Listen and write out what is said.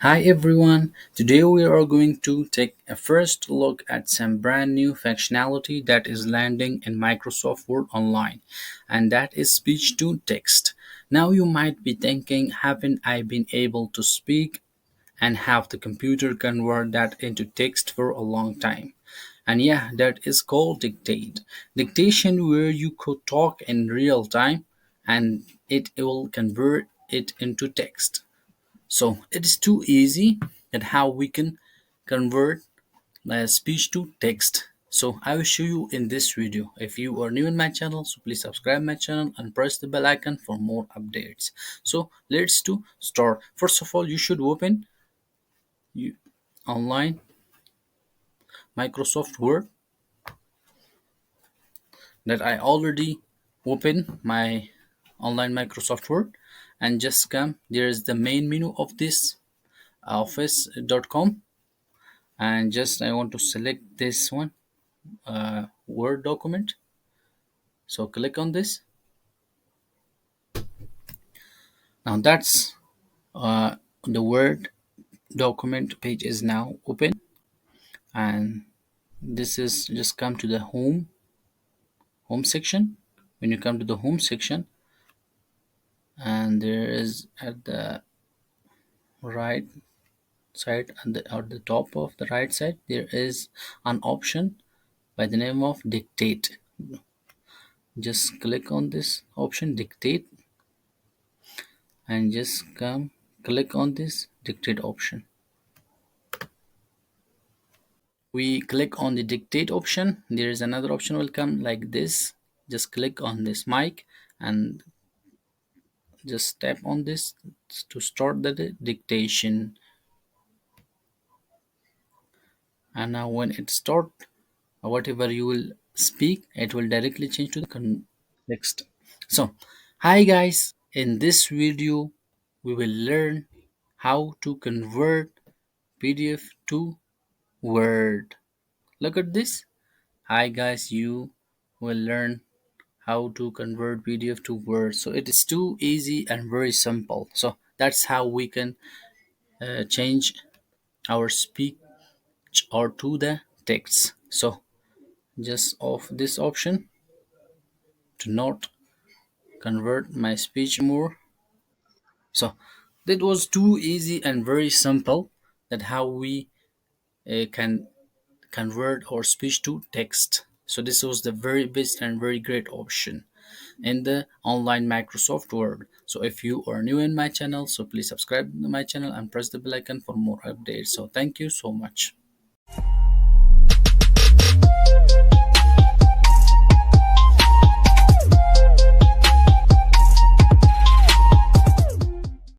Hi everyone, today we are going to take a first look at some brand new functionality that is landing in Microsoft Word Online, and that is speech to text. Now you might be thinking, haven't I been able to speak and have the computer convert that into text for a long time? And yeah, that is called dictate. Dictation where you could talk in real time and it will convert it into text. So it is too easy at how we can convert speech to text. So I will show you in this video. If you are new in my channel, so please subscribe my channel and press the bell icon for more updates. So let's to start. First of all, you should open you, online Microsoft Word that I already opened my online Microsoft Word and just come. There is the main menu of this office.com and just I want to select this one Word document. So click on this. Now that's the Word document page is now open, and this is just come to the home section. When you come to the home section, and there is at the right side and at the top of the right side there is an option by the name of dictate. Just click on this option dictate and just come click on this dictate option. We click on the dictate option. There is another option will come like this. Just click on this mic and just tap on this to start the dictation. And now when it start, whatever you will speak, it will directly change to the context. So hi guys, in this video we will learn how to convert PDF to Word. Look at this. Hi guys, you will learn how to convert PDF to Word. So it is too easy and very simple. So that's how we can change our speech or to the text. So just off this option to not convert my speech more. So that was too easy and very simple that how we can convert our speech to text. So this was the very best and very great option in the online Microsoft Word. So if you are new in my channel, so please subscribe to my channel and press the bell icon for more updates. So thank you so much.